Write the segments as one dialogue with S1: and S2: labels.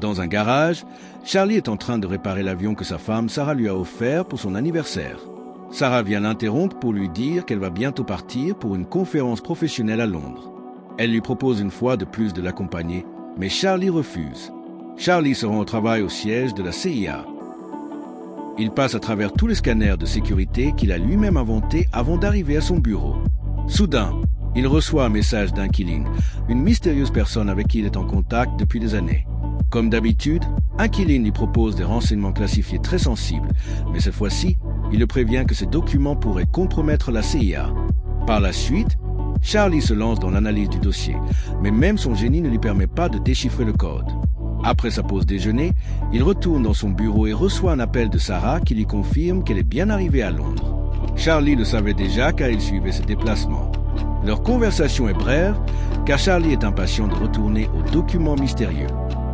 S1: Dans un garage, Charlie est en train de réparer l'avion que sa femme Sarah lui a offert pour son anniversaire. Sarah vient l'interrompre pour lui dire qu'elle va bientôt partir pour une conférence professionnelle à Londres. Elle lui propose une fois de plus de l'accompagner, mais Charlie refuse. Charlie se rend au travail au siège de la CIA. Il passe à travers tous les scanners de sécurité qu'il a lui-même inventés avant d'arriver à son bureau. Soudain, il reçoit un message d'Inquiline, une mystérieuse personne avec qui il est en contact depuis des années. Comme d'habitude, Inquiline lui propose des renseignements classifiés très sensibles, mais cette fois-ci, il le prévient que ces documents pourraient compromettre la CIA. Par la suite, Charlie se lance dans l'analyse du dossier, mais même son génie ne lui permet pas de déchiffrer le code. Après sa pause déjeuner, il retourne dans son bureau et reçoit un appel de Sarah qui lui confirme qu'elle est bien arrivée à Londres. Charlie le savait déjà car il suivait ses déplacements. Leur conversation est brève car Charlie est impatient de retourner aux documents mystérieux.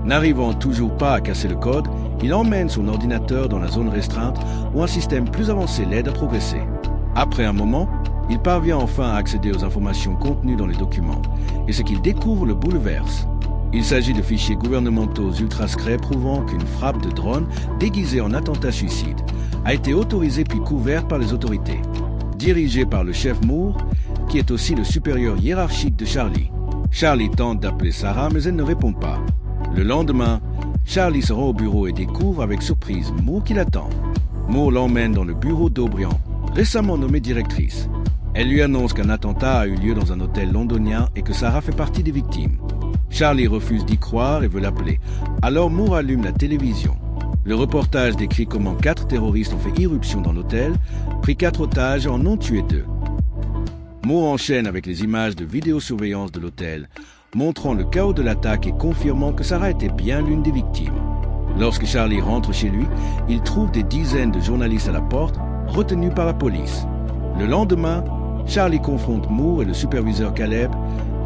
S1: N'arrivant toujours pas à casser le code, il emmène son ordinateur dans la zone restreinte où un système plus avancé l'aide à progresser. Après un moment, il parvient enfin à accéder aux informations contenues dans les documents et ce qu'il découvre le bouleverse. Il s'agit de fichiers gouvernementaux ultra-secrets prouvant qu'une frappe de drone déguisée en attentat suicide a été autorisée puis couverte par les autorités, dirigée par le chef Moore, qui est aussi le supérieur hiérarchique de Charlie. Charlie tente d'appeler Sarah, mais elle ne répond pas. Le lendemain, Charlie se rend au bureau et découvre avec surprise Moore qui l'attend. Moore l'emmène dans le bureau d'O'Brien, récemment nommée directrice. Elle lui annonce qu'un attentat a eu lieu dans un hôtel londonien et que Sarah fait partie des victimes. Charlie refuse d'y croire et veut l'appeler. Alors Moore allume la télévision. Le reportage décrit comment 4 terroristes ont fait irruption dans l'hôtel, pris 4 otages et en ont tué 2. Moore enchaîne avec les images de vidéosurveillance de l'hôtel, montrant le chaos de l'attaque et confirmant que Sarah était bien l'une des victimes. Lorsque Charlie rentre chez lui, il trouve des dizaines de journalistes à la porte, retenus par la police. Le lendemain, Charlie confronte Moore et le superviseur Caleb,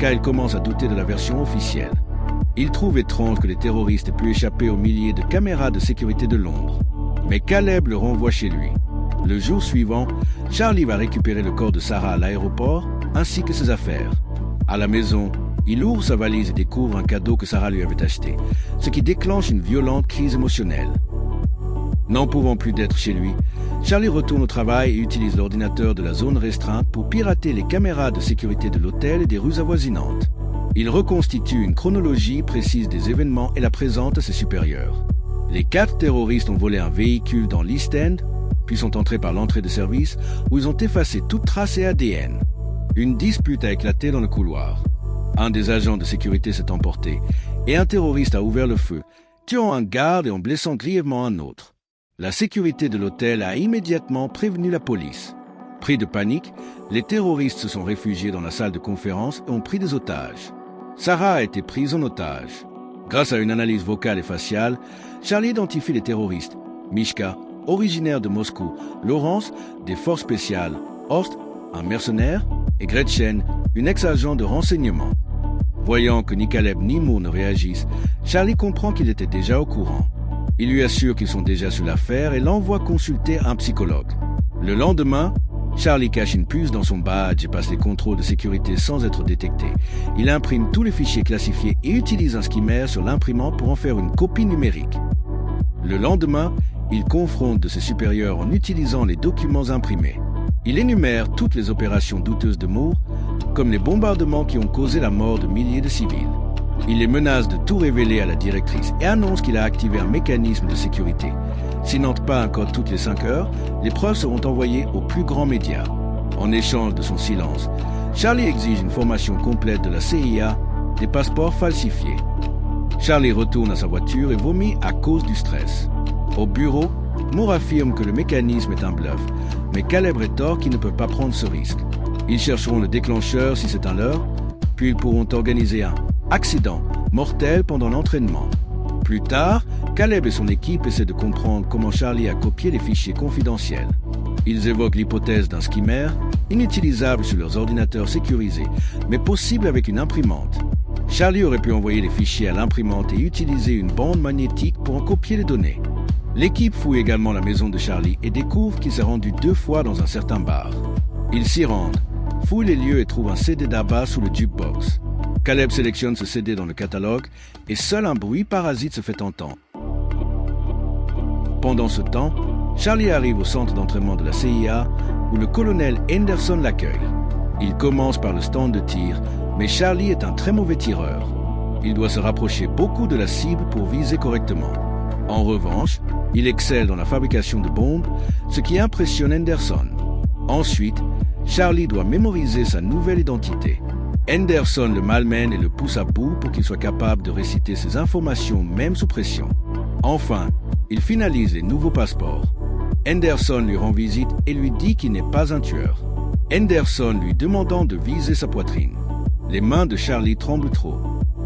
S1: car il commence à douter de la version officielle. Il trouve étrange que les terroristes aient pu échapper aux milliers de caméras de sécurité de Londres. Mais Caleb le renvoie chez lui. Le jour suivant, Charlie va récupérer le corps de Sarah à l'aéroport, ainsi que ses affaires. À la maison, il ouvre sa valise et découvre un cadeau que Sarah lui avait acheté, ce qui déclenche une violente crise émotionnelle. N'en pouvant plus d'être chez lui, Charlie retourne au travail et utilise l'ordinateur de la zone restreinte pour pirater les caméras de sécurité de l'hôtel et des rues avoisinantes. Il reconstitue une chronologie précise des événements et la présente à ses supérieurs. Les 4 terroristes ont volé un véhicule dans l'East End, puis sont entrés par l'entrée de service où ils ont effacé toute trace et ADN. Une dispute a éclaté dans le couloir. Un des agents de sécurité s'est emporté et un terroriste a ouvert le feu, tuant un garde et en blessant grièvement un autre. La sécurité de l'hôtel a immédiatement prévenu la police. Pris de panique, les terroristes se sont réfugiés dans la salle de conférence et ont pris des otages. Sarah a été prise en otage. Grâce à une analyse vocale et faciale, Charlie identifie les terroristes. Mishka, originaire de Moscou, Laurence, des forces spéciales, Horst, un mercenaire, et Gretchen, une ex-agent de renseignement. Voyant que ni Caleb ni Moore ne réagissent, Charlie comprend qu'il était déjà au courant. Il lui assure qu'ils sont déjà sur l'affaire et l'envoie consulter un psychologue. Le lendemain, Charlie cache une puce dans son badge et passe les contrôles de sécurité sans être détecté. Il imprime tous les fichiers classifiés et utilise un skimmer sur l'imprimante pour en faire une copie numérique. Le lendemain, il confronte de ses supérieurs en utilisant les documents imprimés. Il énumère toutes les opérations douteuses de Moore, comme les bombardements qui ont causé la mort de milliers de civils. Il les menace de tout révéler à la directrice et annonce qu'il a activé un mécanisme de sécurité. S'il n'entre pas un code toutes les 5 heures, les preuves seront envoyées aux plus grands médias. En échange de son silence, Charlie exige une formation complète de la CIA, des passeports falsifiés. Charlie retourne à sa voiture et vomit à cause du stress. Au bureau, Moore affirme que le mécanisme est un bluff, mais Caleb rétorque qu'il ne peut pas prendre ce risque. Ils chercheront le déclencheur si c'est un leurre, puis ils pourront organiser un accident mortel pendant l'entraînement. Plus tard, Caleb et son équipe essaient de comprendre comment Charlie a copié les fichiers confidentiels. Ils évoquent l'hypothèse d'un skimmer, inutilisable sur leurs ordinateurs sécurisés, mais possible avec une imprimante. Charlie aurait pu envoyer les fichiers à l'imprimante et utiliser une bande magnétique pour en copier les données. L'équipe fouille également la maison de Charlie et découvre qu'il s'est rendu 2 fois dans un certain bar. Ils s'y rendent, fouillent les lieux et trouvent un CD d'ABBA sous le jukebox. Caleb sélectionne ce CD dans le catalogue et seul un bruit parasite se fait entendre. Pendant ce temps, Charlie arrive au centre d'entraînement de la CIA où le colonel Henderson l'accueille. Il commence par le stand de tir, mais Charlie est un très mauvais tireur. Il doit se rapprocher beaucoup de la cible pour viser correctement. En revanche, il excelle dans la fabrication de bombes, ce qui impressionne Henderson. Ensuite, Charlie doit mémoriser sa nouvelle identité. Henderson le malmène et le pousse à bout pour qu'il soit capable de réciter ses informations même sous pression. Enfin, il finalise les nouveaux passeports. Henderson lui rend visite et lui dit qu'il n'est pas un tueur. Henderson lui demandant de viser sa poitrine. Les mains de Charlie tremblent trop.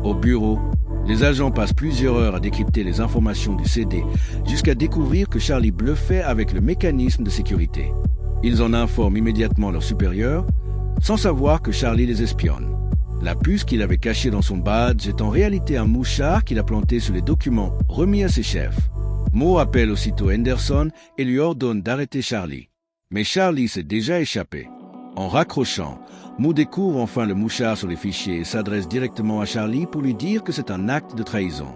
S1: Au bureau, les agents passent plusieurs heures à décrypter les informations du CD jusqu'à découvrir que Charlie bluffait avec le mécanisme de sécurité. Ils en informent immédiatement leur supérieur, sans savoir que Charlie les espionne. La puce qu'il avait cachée dans son badge est en réalité un mouchard qu'il a planté sur les documents remis à ses chefs. Moore appelle aussitôt Henderson et lui ordonne d'arrêter Charlie. Mais Charlie s'est déjà échappé. En raccrochant, Moore découvre enfin le mouchard sur les fichiers et s'adresse directement à Charlie pour lui dire que c'est un acte de trahison.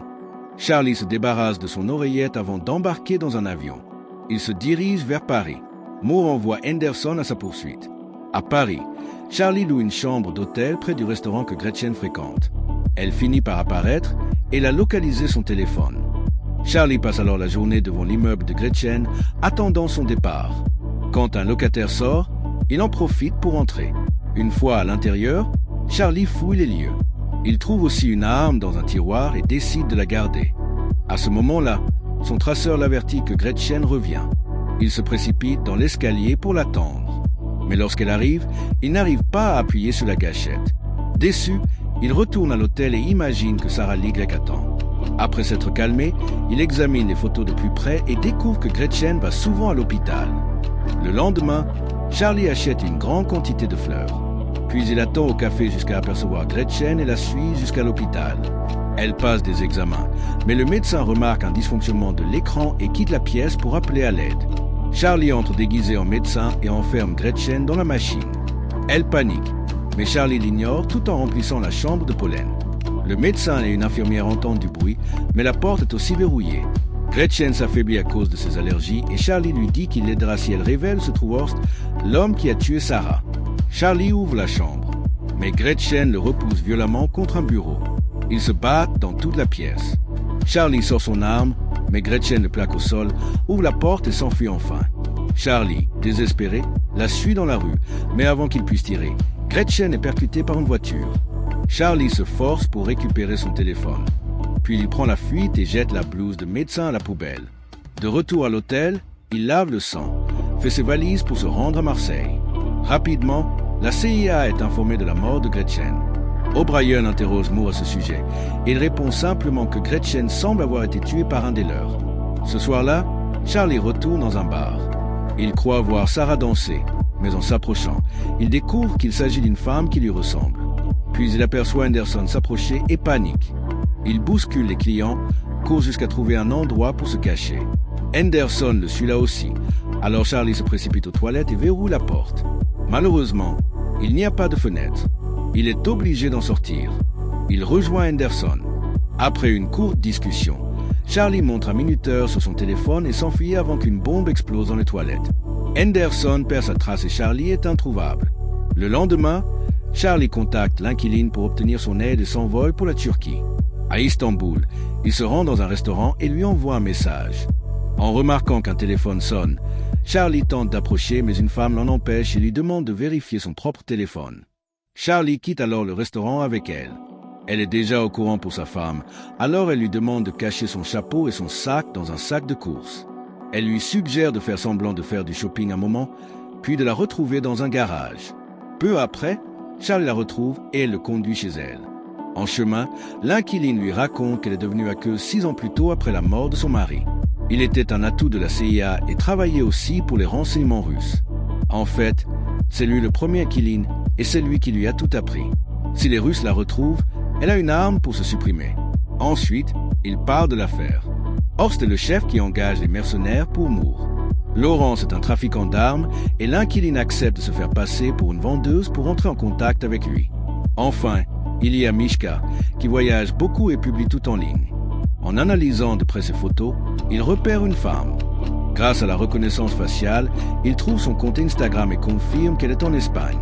S1: Charlie se débarrasse de son oreillette avant d'embarquer dans un avion. Il se dirige vers Paris. Moore envoie Henderson à sa poursuite. À Paris, Charlie loue une chambre d'hôtel près du restaurant que Gretchen fréquente. Elle finit par apparaître et il a localisé son téléphone. Charlie passe alors la journée devant l'immeuble de Gretchen, attendant son départ. Quand un locataire sort, il en profite pour entrer. Une fois à l'intérieur, Charlie fouille les lieux. Il trouve aussi une arme dans un tiroir et décide de la garder. À ce moment-là, son traceur l'avertit que Gretchen revient. Il se précipite dans l'escalier pour l'attendre. Mais lorsqu'elle arrive, il n'arrive pas à appuyer sur la gâchette. Déçu, il retourne à l'hôtel et imagine que Sarah Ligrec attend. Après s'être calmé, il examine les photos de plus près et découvre que Gretchen va souvent à l'hôpital. Le lendemain, Charlie achète une grande quantité de fleurs. Puis il attend au café jusqu'à apercevoir Gretchen et la suit jusqu'à l'hôpital. Elle passe des examens, mais le médecin remarque un dysfonctionnement de l'écran et quitte la pièce pour appeler à l'aide. Charlie entre déguisé en médecin et enferme Gretchen dans la machine. Elle panique, mais Charlie l'ignore tout en remplissant la chambre de pollen. Le médecin et une infirmière entendent du bruit, mais la porte est aussi verrouillée. Gretchen s'affaiblit à cause de ses allergies et Charlie lui dit qu'il l'aidera si elle révèle ce Truhorst, l'homme qui a tué Sarah. Charlie ouvre la chambre, mais Gretchen le repousse violemment contre un bureau. Ils se battent dans toute la pièce. Charlie sort son arme, mais Gretchen le plaque au sol, ouvre la porte et s'enfuit enfin. Charlie, désespéré, la suit dans la rue, mais avant qu'il puisse tirer, Gretchen est percutée par une voiture. Charlie se force pour récupérer son téléphone. Puis il prend la fuite et jette la blouse de médecin à la poubelle. De retour à l'hôtel, il lave le sang, fait ses valises pour se rendre à Marseille. Rapidement, la CIA est informée de la mort de Gretchen. O'Brien interroge Moore à ce sujet et il répond simplement que Gretchen semble avoir été tuée par un des leurs. Ce soir-là, Charlie retourne dans un bar. Il croit voir Sarah danser, mais en s'approchant, il découvre qu'il s'agit d'une femme qui lui ressemble. Puis il aperçoit Henderson s'approcher et panique. Il bouscule les clients, court jusqu'à trouver un endroit pour se cacher. Henderson le suit là aussi, alors Charlie se précipite aux toilettes et verrouille la porte. Malheureusement, il n'y a pas de fenêtre. Il est obligé d'en sortir. Il rejoint Henderson. Après une courte discussion, Charlie montre un minuteur sur son téléphone et s'enfuit avant qu'une bombe explose dans les toilettes. Henderson perd sa trace et Charlie est introuvable. Le lendemain, Charlie contacte l'inquiline pour obtenir son aide et s'envole pour la Turquie. À Istanbul, il se rend dans un restaurant et lui envoie un message. En remarquant qu'un téléphone sonne, Charlie tente d'approcher mais une femme l'en empêche et lui demande de vérifier son propre téléphone. Charlie quitte alors le restaurant avec elle. Elle est déjà au courant pour sa femme, alors elle lui demande de cacher son chapeau et son sac dans un sac de course. Elle lui suggère de faire semblant de faire du shopping un moment, puis de la retrouver dans un garage. Peu après, Charlie la retrouve et elle le conduit chez elle. En chemin, l'inquiline lui raconte qu'elle est devenue aqueuse 6 ans plus tôt après la mort de son mari. Il était un atout de la CIA et travaillait aussi pour les renseignements russes. En fait, c'est lui le premier inquiline et c'est lui qui lui a tout appris. Si les Russes la retrouvent, elle a une arme pour se supprimer. Ensuite, il part de l'affaire. Horst est le chef qui engage les mercenaires pour Moore. Laurence est un trafiquant d'armes et l'inquiline accepte de se faire passer pour une vendeuse pour entrer en contact avec lui. Enfin, Il y a Mishka, qui voyage beaucoup et publie tout en ligne. En analysant de près ses photos, il repère une femme. Grâce à la reconnaissance faciale, il trouve son compte Instagram et confirme qu'elle est en Espagne.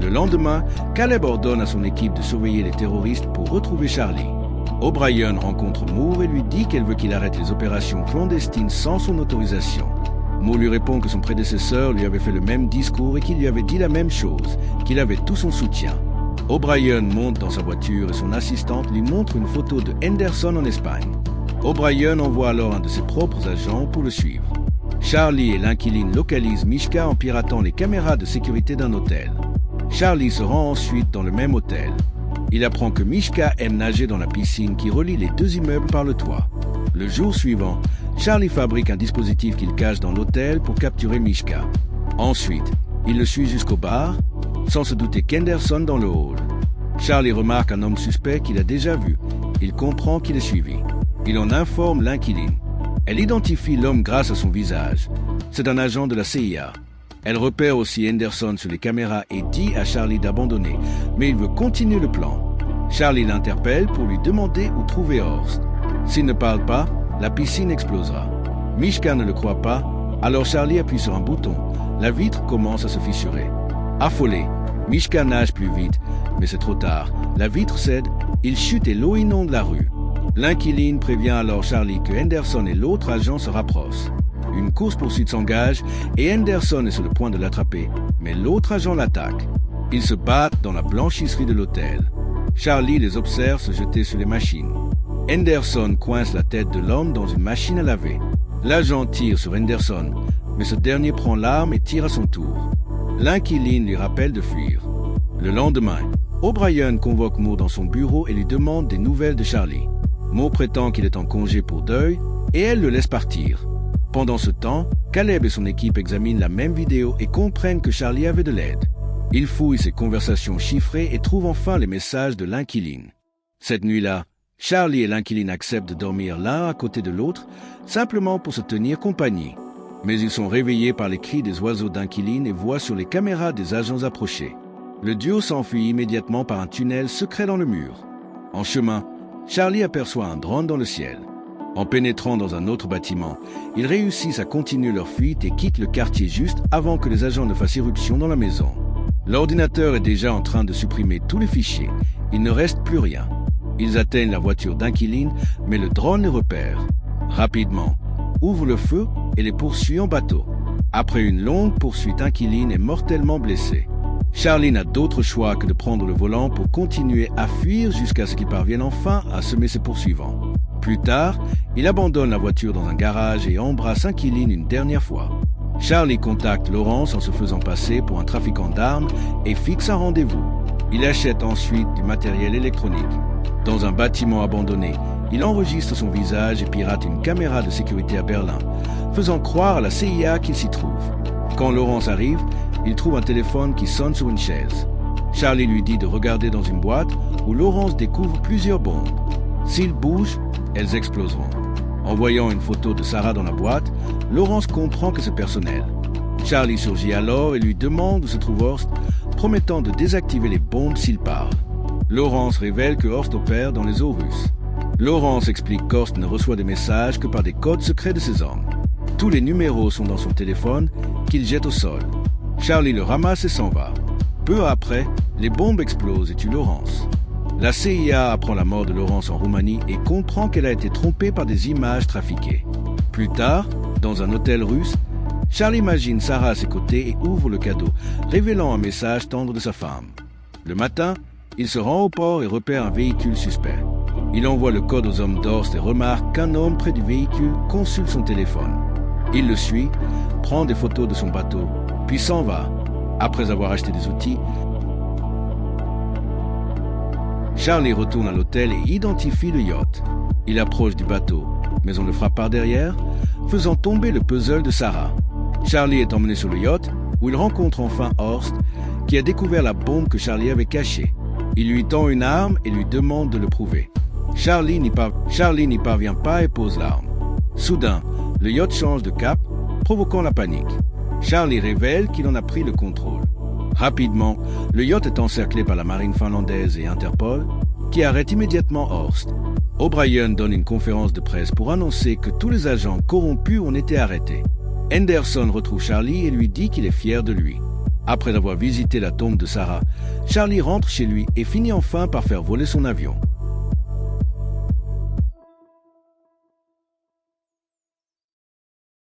S1: Le lendemain, Caleb ordonne à son équipe de surveiller les terroristes pour retrouver Charlie. O'Brien rencontre Moore et lui dit qu'elle veut qu'il arrête les opérations clandestines sans son autorisation. Moore lui répond que son prédécesseur lui avait fait le même discours et qu'il lui avait dit la même chose, qu'il avait tout son soutien. O'Brien monte dans sa voiture et son assistante lui montre une photo de Henderson en Espagne. O'Brien envoie alors un de ses propres agents pour le suivre. Charlie et l'inquiline localisent Mishka en piratant les caméras de sécurité d'un hôtel. Charlie se rend ensuite dans le même hôtel. Il apprend que Mishka aime nager dans la piscine qui relie les deux immeubles par le toit. Le jour suivant, Charlie fabrique un dispositif qu'il cache dans l'hôtel pour capturer Mishka. Ensuite, il le suit jusqu'au bar, sans se douter qu'Henderson dans le hall. Charlie remarque un homme suspect qu'il a déjà vu. Il comprend qu'il est suivi. Il en informe l'inquiline. Elle identifie l'homme grâce à son visage. C'est un agent de la CIA. Elle repère aussi Henderson sur les caméras et dit à Charlie d'abandonner, mais il veut continuer le plan. Charlie l'interpelle pour lui demander où trouver Horst. S'il ne parle pas, la piscine explosera. Mishka ne le croit pas, alors Charlie appuie sur un bouton. La vitre commence à se fissurer. Affolé, Mishka nage plus vite, mais c'est trop tard. La vitre cède, il chute et l'eau inonde la rue. L'inquiline prévient alors Charlie que Henderson et l'autre agent se rapprochent. Une course-poursuite s'engage et Henderson est sur le point de l'attraper, mais l'autre agent l'attaque. Ils se battent dans la blanchisserie de l'hôtel. Charlie les observe se jeter sur les machines. Henderson coince la tête de l'homme dans une machine à laver. L'agent tire sur Henderson, mais ce dernier prend l'arme et tire à son tour. L'inquiline lui rappelle de fuir. Le lendemain, O'Brien convoque Moore dans son bureau et lui demande des nouvelles de Charlie. Moore prétend qu'il est en congé pour deuil et elle le laisse partir. Pendant ce temps, Caleb et son équipe examinent la même vidéo et comprennent que Charlie avait de l'aide. Ils fouillent ses conversations chiffrées et trouvent enfin les messages de l'inquiline. Cette nuit-là, Charlie et l'inquiline acceptent de dormir l'un à côté de l'autre, simplement pour se tenir compagnie. Mais ils sont réveillés par les cris des oiseaux d'inquiline et voient sur les caméras des agents approcher. Le duo s'enfuit immédiatement par un tunnel secret dans le mur. En chemin, Charlie aperçoit un drone dans le ciel. En pénétrant dans un autre bâtiment, ils réussissent à continuer leur fuite et quittent le quartier juste avant que les agents ne fassent irruption dans la maison. L'ordinateur est déjà en train de supprimer tous les fichiers. Il ne reste plus rien. Ils atteignent la voiture d'inquiline, mais le drone les repère. Rapidement, ouvre le feu et les poursuit en bateau. Après une longue poursuite, inquiline est mortellement blessé. Charlie n'a d'autre choix que de prendre le volant pour continuer à fuir jusqu'à ce qu'il parvienne enfin à semer ses poursuivants. Plus tard, il abandonne la voiture dans un garage et embrasse Inquiline une dernière fois. Charlie contacte Laurence en se faisant passer pour un trafiquant d'armes et fixe un rendez-vous. Il achète ensuite du matériel électronique. Dans un bâtiment abandonné, il enregistre son visage et pirate une caméra de sécurité à Berlin, faisant croire à la CIA qu'il s'y trouve. Quand Laurence arrive, il trouve un téléphone qui sonne sur une chaise. Charlie lui dit de regarder dans une boîte où Laurence découvre plusieurs bombes. S'ils bougent, elles exploseront. En voyant une photo de Sarah dans la boîte, Laurence comprend que c'est personnel. Charlie surgit alors et lui demande où se trouve Horst, promettant de désactiver les bombes s'il parle. Laurence révèle que Horst opère dans les eaux russes. Laurence explique qu'Horst ne reçoit des messages que par des codes secrets de ses hommes. Tous les numéros sont dans son téléphone, qu'il jette au sol. Charlie le ramasse et s'en va. Peu après, les bombes explosent et tuent Laurence. La CIA apprend la mort de Laurence en Roumanie et comprend qu'elle a été trompée par des images trafiquées. Plus tard, dans un hôtel russe, Charlie imagine Sarah à ses côtés et ouvre le cadeau, révélant un message tendre de sa femme. Le matin, il se rend au port et repère un véhicule suspect. Il envoie le code aux hommes d'Horst et remarque qu'un homme près du véhicule consulte son téléphone. Il le suit, prend des photos de son bateau, puis s'en va. Après avoir acheté des outils, Charlie retourne à l'hôtel et identifie le yacht. Il approche du bateau, mais on le frappe par derrière, faisant tomber le puzzle de Sarah. Charlie est emmené sur le yacht, où il rencontre enfin Horst, qui a découvert la bombe que Charlie avait cachée. Il lui tend une arme et lui demande de le prouver. Charlie n'y parvient pas et pose l'arme. Soudain, le yacht change de cap, provoquant la panique. Charlie révèle qu'il en a pris le contrôle. Rapidement, le yacht est encerclé par la marine finlandaise et Interpol, qui arrête immédiatement Horst. O'Brien donne une conférence de presse pour annoncer que tous les agents corrompus ont été arrêtés. Henderson retrouve Charlie et lui dit qu'il est fier de lui. Après avoir visité la tombe de Sarah, Charlie rentre chez lui et finit enfin par faire voler son avion.